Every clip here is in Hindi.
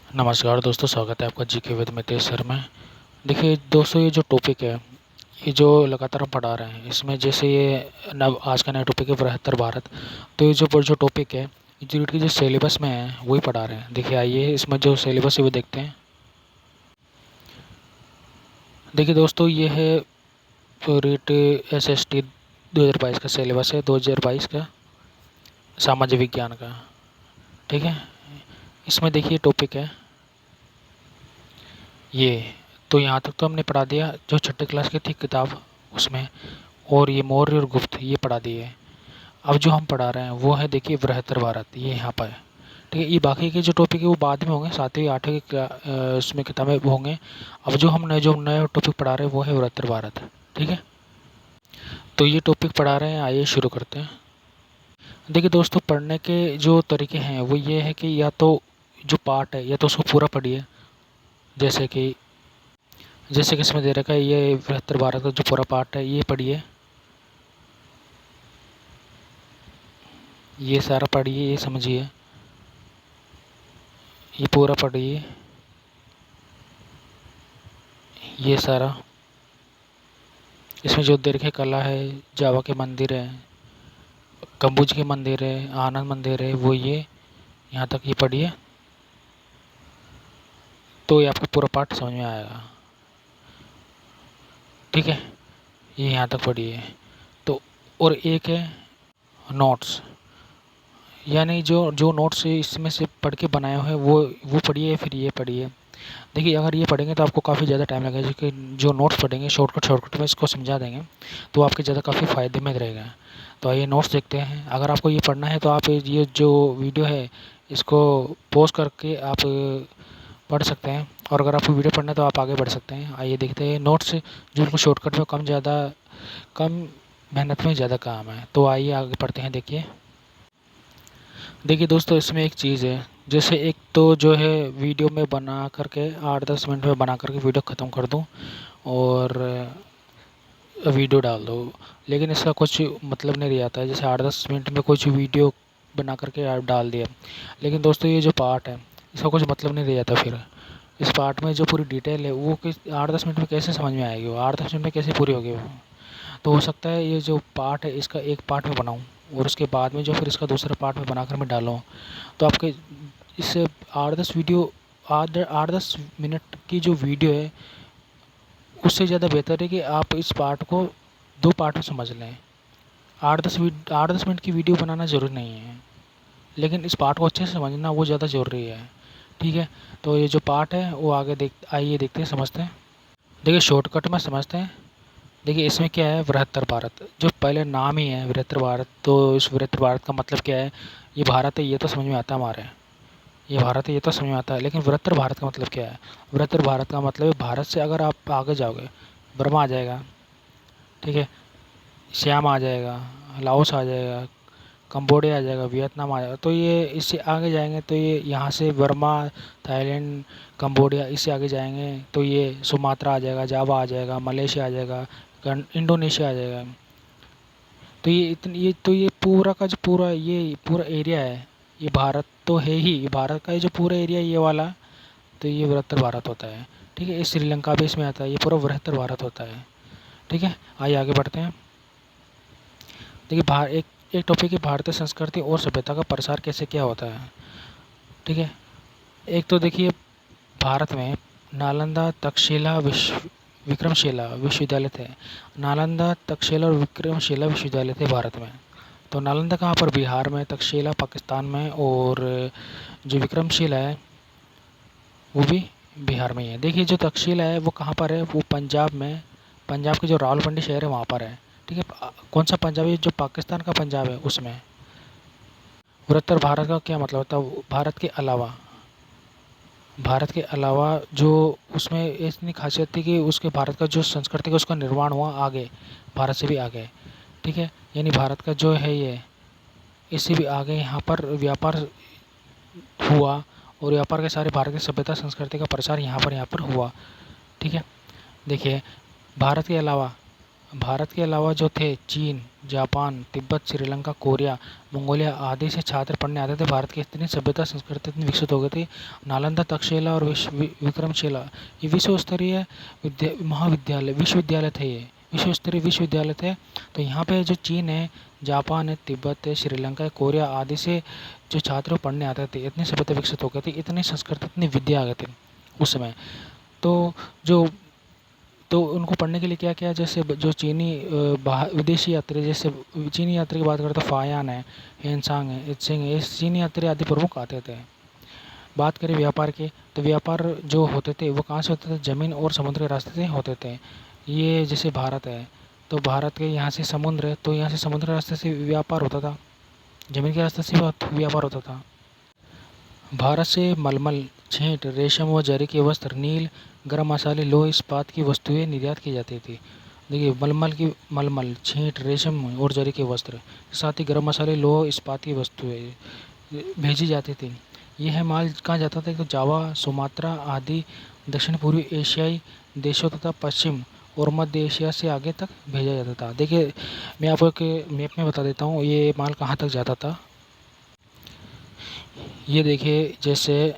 नमस्कार दोस्तों, स्वागत है आपका जीके विद मितेश सर में। देखिए दोस्तों, ये जो टॉपिक है, ये जो लगातार हम पढ़ा रहे हैं, इसमें जैसे ये नव आज का नया टॉपिक है बृहत्तर भारत। तो ये जो टॉपिक है, जो की जो सिलेबस में है वही पढ़ा रहे हैं। देखिए आइए इसमें जो सिलेबस है वो देखते हैं। देखिए दोस्तों, ये है रीट SST 2022 का सिलेबस है, 2022 का सामाजिक विज्ञान का। ठीक है, इसमें देखिए टॉपिक है ये। तो यहाँ तक तो हमने पढ़ा दिया जो छठी क्लास की थी किताब उसमें, और ये मौर्य और गुप्त ये पढ़ा दिए। अब जो हम पढ़ा रहे हैं वो है देखिए बृहत्तर भारत, ये यहाँ पर है। ठीक है, ये बाकी के जो टॉपिक है वो बाद में होंगे, 7वीं 8वीं उसमें किताबें होंगे। अब जो नया टॉपिक पढ़ा रहे हैं वो है बृहत्तर भारत। ठीक है, तो ये टॉपिक पढ़ा रहे हैं, आइए शुरू करते हैं। देखिए दोस्तों, पढ़ने के जो तरीके हैं वो ये है कि या तो जो पार्ट है या तो उसको पूरा पढ़िए, जैसे कि इसमें दे रखा है ये बृहत्तर भारत का जो पूरा पार्ट है ये पढ़िए, ये सारा पढ़िए, ये समझिए, ये पूरा पढ़िए, ये सारा। इसमें जो दे रखे कला है, जावा के मंदिर है, कम्बुज के मंदिर है, आनंद मंदिर है, वो ये यहाँ तक ये पढ़िए, तो ये आपको पूरा पाठ समझ में आएगा। ठीक है, ये यहाँ तक पढ़िए। तो और एक है नोट्स, यानी जो जो नोट्स इसमें से पढ़ के बनाए हुए हैं वो पढ़िए, फिर ये पढ़िए। देखिए अगर ये पढ़ेंगे तो आपको काफ़ी ज़्यादा टाइम लगेगा, क्योंकि जो नोट्स पढ़ेंगे शॉर्टकट में इसको समझा देंगे तो आपके ज़्यादा काफ़ी फ़ायदे में रहेगा। तो आइए नोट्स देखते हैं। अगर आपको ये पढ़ना है तो आप ये जो वीडियो है इसको पॉज करके आप पढ़ सकते हैं, और अगर आपको वीडियो पढ़ना है तो आप आगे बढ़ सकते हैं। आइए देखते हैं नोट्स जो बिल्कुल शॉर्टकट में कम मेहनत में ज़्यादा काम है। तो आइए आगे पढ़ते हैं। देखिए दोस्तों, इसमें एक चीज़ है, जैसे एक तो जो है वीडियो में बना करके 8-10 मिनट में बना करके वीडियो ख़त्म कर दूँ और वीडियो डाल दो, लेकिन इसका कुछ मतलब नहीं रह जाता है। जैसे 8-10 मिनट में कुछ वीडियो बना करके आप डाल दिया, लेकिन दोस्तों ये जो पार्ट है इसका कुछ मतलब नहीं रह जाता। फिर इस पार्ट में जो पूरी डिटेल है वो किस 8-10 मिनट में कैसे समझ में आएगी, वो 8-10 मिनट में कैसे पूरी होगी वो। तो हो सकता है ये जो पार्ट है इसका एक पार्ट में बनाऊँ और उसके बाद में जो फिर इसका दूसरा पार्ट में बनाकर मैं डालूँ, तो आपके इससे 8-10 मिनट की जो वीडियो है उससे ज़्यादा बेहतर है कि आप इस पार्ट को 2 पार्ट में समझ लें। 8-10 मिनट की वीडियो बनाना ज़रूरी नहीं है, लेकिन इस पार्ट को अच्छे से समझना वो ज़्यादा ज़रूरी है। ठीक है, तो ये जो पार्ट है वो आइए देखते हैं, समझते हैं। देखिए शॉर्टकट में समझते हैं। देखिए इसमें क्या है, बृहत्तर भारत जो पहले नाम ही है बृहत्तर भारत, तो इस बृहत्तर भारत का मतलब क्या है। ये भारत है ये तो समझ में आता है हमारे, ये भारत है ये तो समझ में आता है, लेकिन बृहत्तर भारत का मतलब क्या है। बृहत्तर भारत का मतलब है भारत से अगर आप आगे जाओगे, बर्मा आ जाएगा, ठीक है, श्याम आ जाएगा, लाओस आ जाएगा, कंबोडिया आ जाएगा, वियतनाम आ जाएगा। तो ये इससे आगे जाएंगे तो ये यहाँ से बर्मा, थाईलैंड, कंबोडिया, इससे आगे जाएंगे तो ये सुमात्रा आ जाएगा, जावा आ जाएगा, मलेशिया आ जाएगा, इंडोनेशिया आ जाएगा। तो ये पूरा का जो पूरा एरिया है, ये भारत तो है ही, भारत का ये जो पूरा एरिया ये वाला, तो ये बृहत्तर भारत होता है। ठीक है, ये श्रीलंका भी इसमें आता है, ये पूरा बृहत्तर भारत होता है। ठीक है, आइए आगे बढ़ते हैं। देखिए एक टॉपिक है भारतीय संस्कृति और सभ्यता का प्रसार कैसे क्या होता है। ठीक है, एक तो देखिए भारत में नालंदा, तक्षशिला, विक्रमशिला विश्वविद्यालय थे। नालंदा, तक्षशिला और विक्रमशिला विश्वविद्यालय थे भारत में। तो नालंदा कहाँ पर, बिहार में, तक्षशिला पाकिस्तान में, और जो विक्रमशिला है वो भी बिहार में ही है। देखिए जो तक्षशिला है वो कहाँ पर है, वो पंजाब में, पंजाब के जो रावलपिंडी शहर है वहाँ पर है। ठीक है, कौन सा पंजाब है, जो पाकिस्तान का पंजाब है उसमें। उत्तर भारत का क्या मतलब होता है, भारत के अलावा जो उसमें इतनी खासियत थी कि उसके भारत का जो संस्कृति का उसका निर्माण हुआ आगे, भारत से भी आगे। ठीक है, यानी भारत का जो है ये इससे भी आगे यहाँ पर व्यापार हुआ, और व्यापार के सारे भारत की सभ्यता संस्कृति का प्रसार यहाँ पर हुआ। ठीक है, देखिए भारत के अलावा भारत के अलावा जो थे चीन, Japan, Tibet, Sri Lanka, Korea, Mongolia आदि से छात्र पढ़ने आते थे। भारत की इतनी सभ्यता संस्कृति इतनी विकसित हो गई थी। नालंदा, तक्षशिला और विक्रमशिला ये विश्व स्तरीय महाविद्यालय विश्वविद्यालय थे। ये विश्व स्तरीय विश्वविद्यालय थे। तो यहाँ पे जो चीन है, जापान है, तिब्बत है, श्रीलंका है, कोरिया आदि से जो छात्र पढ़ने आते थे, इतनी सभ्यता विकसित हो गई थी, इतनी संस्कृति, इतनी विद्या आ गई थी उस समय। तो जो तो उनको पढ़ने के लिए क्या किया, जैसे जो चीनी विदेशी यात्री, जैसे चीनी यात्री की बात करें तो फायान है, हेनसांग है, इत्सिंग है, चीनी यात्री आदि प्रमुख आते थे। बात करें व्यापार की, तो व्यापार जो होते थे वो कहाँ से होते थे, ज़मीन और समुद्र के रास्ते से होते थे। ये जैसे भारत है, तो भारत के यहाँ से समुद्र है, तो यहाँ से समुद्र के रास्ते से व्यापार होता था, ज़मीन के रास्ते से व्यापार होता था। भारत से मलमल, छींट, रेशम व जरी के वस्त्र, नील, गरम मसाले, लोह, इस्पात की वस्तुएं निर्यात की जाती थी। देखिए मलमल, छींट, रेशम और जरी के वस्त्र, साथ ही गरम मसाले, लोह, इस्पात की वस्तुएं भेजी जाती थी। यह माल कहाँ जाता था, तो जावा, सुमात्रा आदि दक्षिण पूर्वी एशियाई देशों तथा पश्चिम और मध्य एशिया से आगे तक भेजा जाता था। देखिए मैं आपको एक मैप में बता देता हूँ ये माल कहाँ तक जाता था। ये देखिए, जैसे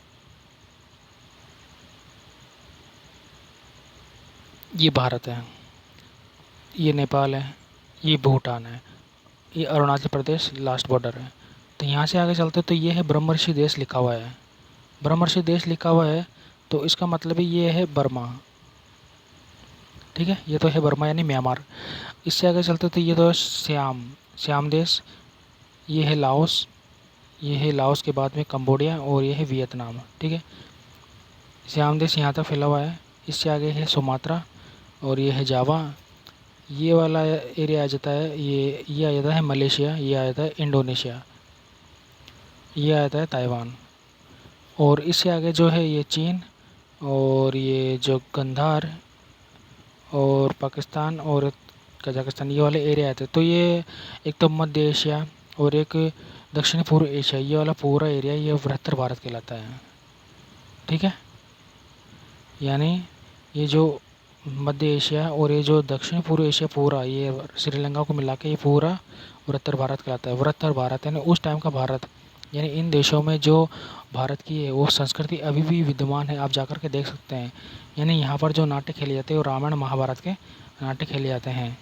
ये भारत है, ये नेपाल है, ये भूटान है, ये अरुणाचल प्रदेश लास्ट बॉर्डर है। तो यहाँ से आगे चलते तो ये है ब्रह्मर्षि देश लिखा हुआ है। ब्रह्मर्षि देश लिखा हुआ है तो इसका मतलब ही ये है बर्मा। ठीक है, ये तो है बर्मा यानी म्यांमार। इससे आगे चलते तो ये तो है श्याम देश, ये है लाओस, ये है लाओस के बाद में कंबोडिया और ये है वियतनाम। ठीक है, श्याम देश यहाँ तक फैला हुआ है। इससे आगे है सुमात्रा और ये है जावा। ये वाला एरिया आ जाता है, ये आ जाता है मलेशिया, ये आ जाता है इंडोनेशिया, ये आ जाता है ताइवान। और इससे आगे जो है ये चीन और ये जो गंधार और पाकिस्तान और कजाकिस्तान, ये वाले एरिया आते हैं। तो ये एक तो मध्य एशिया और एक दक्षिण पूर्व एशिया, ये वाला पूरा एरिया ये बृहत्तर भारत कहलाता है। ठीक है, यानी ये जो मध्य एशिया और ये जो दक्षिण पूर्व एशिया पूरा, ये श्रीलंका को मिला के ये पूरा बृहत्तर भारत कहलाता है। बृहत्तर भारत यानी उस टाइम का भारत, यानी इन देशों में जो भारत की है वो संस्कृति अभी भी विद्यमान है, आप जाकर के देख सकते हैं। यानी यहाँ पर जो नाट्य खेले जाते हैं वो रामायण महाभारत के नाट्य खेले जाते हैं।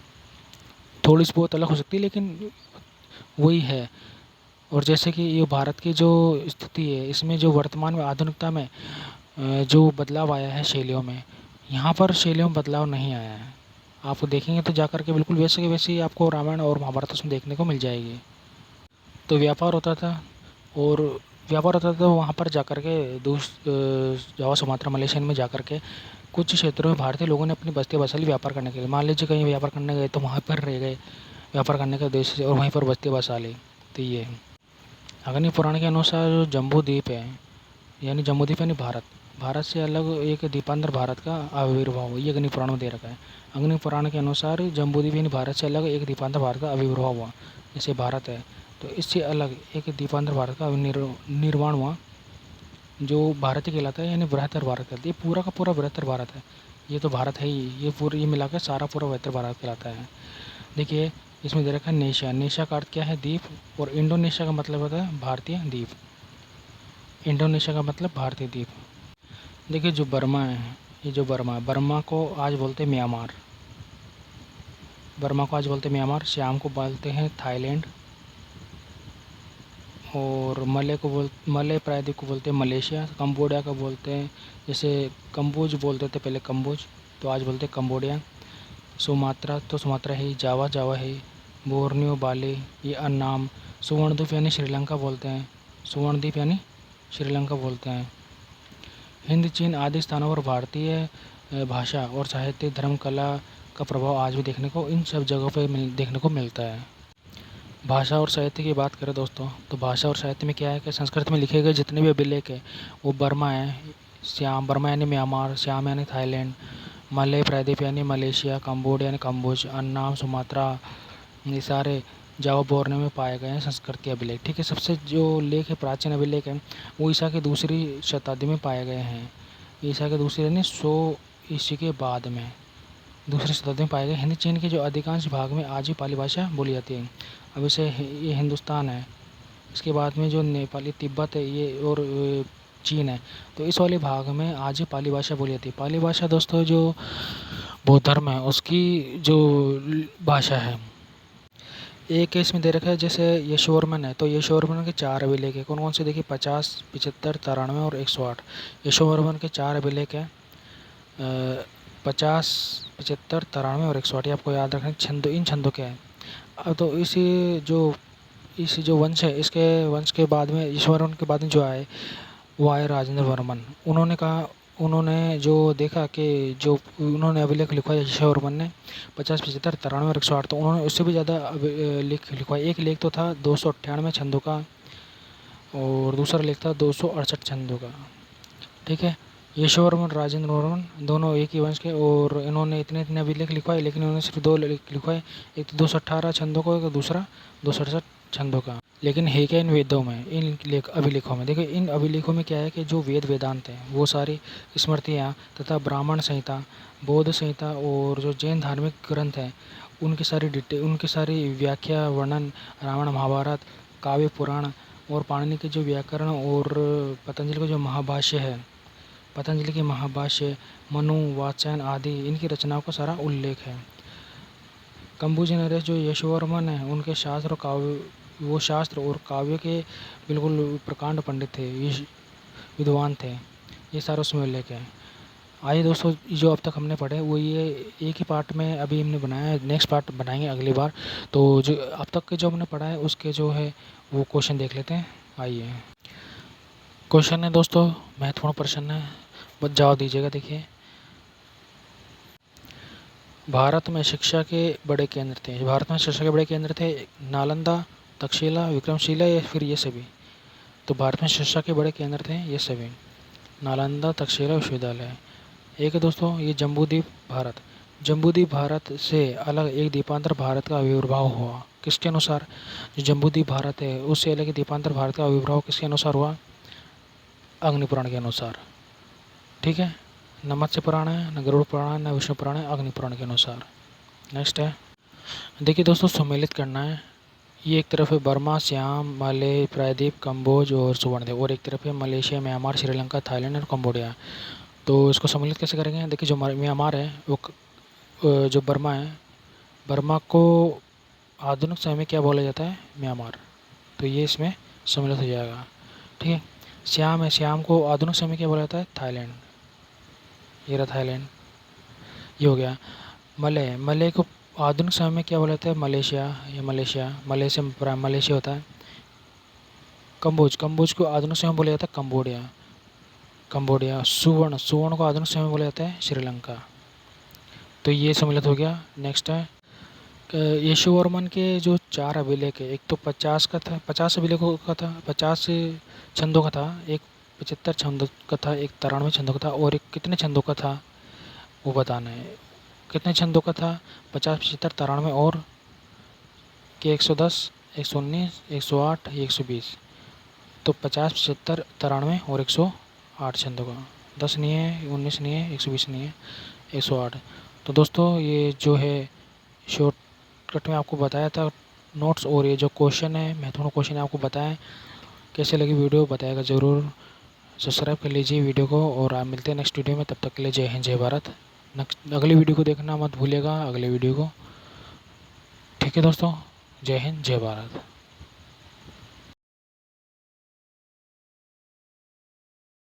थोड़ी सी बहुत अलग हो सकती है लेकिन वही है। और जैसे कि ये भारत की जो स्थिति है, इसमें जो वर्तमान में आधुनिकता में जो बदलाव आया है शैलियों में, यहाँ पर शैलियों में बदलाव नहीं आया है। आप देखेंगे तो जाकर के बिल्कुल वैसे के वैसे ही आपको रामायण और महाभारत उसमें देखने को मिल जाएगी। तो व्यापार होता था तो वहाँ पर जाकर के जावा, सुमात्रा, मलेशिया में जाकर के कुछ क्षेत्रों में भारतीय लोगों ने अपनी बस्ती बसा ली व्यापार करने के लिए। मान लीजिए कहीं व्यापार करने गए तो वहाँ पर रह गए व्यापार करने के उद्देश्य से और वहीं पर बस्ती बसा ली। तो ये अग्नि पुराण के अनुसार जो जम्बू द्वीप है, यानी जम्बू द्वीप यानी भारत से अलग एक द्वीपांतर भारत का आविर्भाव, ये अग्नि पुराण में दे रखा है। अग्नि पुराण के अनुसार जम्बू द्वीप यानी भारत से अलग एक द्वीपांतर भारत का आविर्भाव हुआ। जैसे भारत है तो इससे अलग एक द्वीपांतर भारत का निर्माण हुआ जो भारत ही कहलाता है, यानी बृहत्तर भारत कहलाता है। ये पूरा का पूरा बृहत्तर भारत है, ये तो भारत है ही, ये पूरा ये मिला के सारा पूरा बृहत्तर भारत कहलाता है। देखिए इसमें दे रखा है नेशिया, नेशिया का अर्थ क्या है, द्वीप, और इंडोनेशिया का मतलब होता है भारतीय द्वीप। इंडोनेशिया का मतलब भारतीय द्वीप। देखिए जो बर्मा है, ये जो बर्मा को आज बोलते हैं म्यांमार, श्याम को बोलते हैं थाईलैंड, और मलय प्रायद्वीप को बोलते हैं मलेशिया, कंबोडिया को बोलते हैं, जैसे कम्बोज बोलते थे पहले कम्बोज, तो आज बोलते हैं कंबोडिया। सुमात्रा तो सुमात्रा है, जावा है, बोर्नियो, बाली, ये अन्नाम। सुवर्णद्वीप यानी श्रीलंका बोलते हैं, हिंद, चीन आदि स्थानों पर भारतीय भाषा और साहित्य, धर्म, कला का प्रभाव आज भी देखने को इन सब जगहों पर देखने को मिलता है। भाषा और साहित्य की बात करें दोस्तों, तो भाषा और साहित्य में क्या है कि संस्कृत में लिखे गए जितने भी अभिलेख है वो बर्मा है, बर्मा यानी म्यांमार, श्याम यानी थाईलैंड, मलय प्रायद्वीप यानी मलेशिया, कंबोडिया यानी कम्बोज, अन्नाम, सुमात्रा, ये सारे जावा, बोर्नियो में पाए गए हैं संस्कृत के अभिलेख। ठीक है, सबसे जो लेख है प्राचीन अभिलेख है वो ईसा की दूसरी शताब्दी में पाए गए हैं। ईसा के दूसरी यानी 100 ईस्वी के बाद में, दूसरी शताब्दी में पाए गए। हिंदी चीन के जो अधिकांश भाग में आज भी पाली भाषा बोली जाती है। अब इसे ये हिंदुस्तान है, इसके बाद में जो नेपाली तिब्बत है ये और चीन है, तो इस वाले भाग में आज भी पाली भाषा बोली जाती है। पाली भाषा दोस्तों जो बौद्ध धर्म है उसकी जो भाषा है। एक केस में दे रखा है जैसे यशोवर्मन है, तो यशोवर्मन के 4 अभिलेख है। कौन कौन से देखिए 50, 75, 93 और 108। यशोवर्मन के 4 अभिलेख हैं 50, 75, 93 और 108। ये आपको याद रखना। छंदों, इन छंदों के हैं। अब तो इस जो वंश है, इसके वंश के बाद में यशोवर्मन के बाद में जो आए वो आए राजेंद्र वर्मन। उन्होंने जो देखा कि जो उन्होंने अभिलेख लिखवाया यशोवर्मन ने 50, 75, 93 और 108, तो उन्होंने उससे भी ज़्यादा लेख लिखवाया। एक लेख तो था 298 छंदों का और दूसरा लेख था 268 छंदों का। ठीक है, यशोवर्मन राजेंद्र वर्मन दोनों एक ही वंश के, और इन्होंने इतने इतने अभिलेख लिखवाए, लेकिन उन्होंने सिर्फ 2 लेख लिखवाए। एक तो 218 छंदों का, एक दूसरा 268 छंदों का। लेकिन है क्या इन वेदों में, इन अभिलेखों में? देखिए इन अभिलेखों में क्या है कि जो वेद वेदांत हैं वो सारी स्मृतियाँ तथा ब्राह्मण संहिता, बौद्ध संहिता और जो जैन धार्मिक ग्रंथ हैं उनकी सारी व्याख्या, वर्णन, रामायण महाभारत, काव्य पुराण और पाणिनि के जो व्याकरण और पतंजलि का जो महाभाष्य है, पतंजलि के महाभाष्य, मनु, वात्स्यायन आदि इनकी रचनाओं का सारा उल्लेख है। कंबुज नरेश जो यशोवर्मन है उनके शास्त्र और काव्य, वो शास्त्र और काव्य के बिल्कुल प्रकांड पंडित थे, विद्वान थे। ये सारा उसमें उल्लेख है। आइए दोस्तों, जो अब तक हमने पढ़े वो ये एक ही पार्ट में अभी हमने बनाया है, नेक्स्ट पार्ट बनाएंगे अगली बार। तो जो अब तक के जो हमने पढ़ा है उसके जो है वो क्वेश्चन देख लेते हैं। आइए, क्वेश्चन है दोस्तों, महत्वपूर्ण प्रश्न है, बस जवाब दीजिएगा। देखिए, भारत में शिक्षा के बड़े केंद्र थे। भारत में शिक्षा के बड़े केंद्र थे नालंदा, तक्षशिला, विक्रमशिला या फिर ये सभी? तो भारत में शिक्षा के बड़े केंद्र थे ये सभी, नालंदा, तक्षशिला, विश्वविद्यालय। एक है दोस्तों ये जम्बूद्वीप भारत। जम्बूद्वीप भारत से अलग एक द्वीपांतर भारत का आविर्भाव हुआ, किसके अनुसार? जो जम्बूद्वीप भारत है उससे अलग द्वीपांतर भारत का आविर्भाव किसके अनुसार हुआ? अग्निपुराण के अनुसार। ठीक है, न मत्स्य पुराण है, न गरुड़ पुराण है, न विष्णु पुराण है, अग्निपुराण के अनुसार। नेक्स्ट है, देखिए दोस्तों, सम्मिलित करना है। ये एक तरफ है बर्मा, श्याम, मलय, प्रायद्वीप, कम्बोज और सुवर्णद्वीप, और एक तरफ है मलेशिया, म्यांमार, श्रीलंका, थाईलैंड और कम्बोडिया। तो इसको सम्मिलित कैसे करेंगे? देखिए, जो म्यांमार है वो जो बर्मा है, बर्मा को आधुनिक समय में क्या बोला जाता है? म्यांमार। तो ये इसमें सम्मिलित हो जाएगा। ठीक है, श्याम है, श्याम को आधुनिक समय में क्या बोला जाता है? थाईलैंड। ये रहा थाईलैंड, ये हो गया। मलय, मलय को आधुनिक समय में क्या बोला जाता है? मलेशिया। ये मलेशिया होता है। कम्बोज, कम्बोज को आधुनिक समय में बोला जाता है कंबोडिया। सुवर्ण को आधुनिक समय में बोला जाता है श्रीलंका। तो ये सम्मिलित हो गया। नेक्स्ट है, यशोवर्मन के जो 4 अभिलेख है, एक तो 50 का था, 50 अभिलेखों का था, 50 छंदों का था, एक 75 छंदों का था, एक 93 छंदों का था, और एक कितने छंदों का था वो बताना है। कितने छंदों का था? 50, 75, 93 और के 110, 119, 108, 120। तो 50, 75, 93 और 108 छंदों का। 10 नहीं है, 19 नहीं है, 120 नहीं है, 108। तो दोस्तों ये जो है शॉर्टकट में आपको बताया था नोट्स, और ये जो क्वेश्चन है, महत्वपूर्ण क्वेश्चन है, आपको बताएं। कैसे लगी वीडियो बताएगा ज़रूर। सब्सक्राइब कर लीजिए वीडियो को, और आप मिलते हैं नेक्स्ट वीडियो में। तब तक के लिए जय हिंद, जय भारत। अगली वीडियो को देखना मत भूलिएगा, अगले वीडियो को। ठीक है दोस्तों, जय हिंद, जय भारत।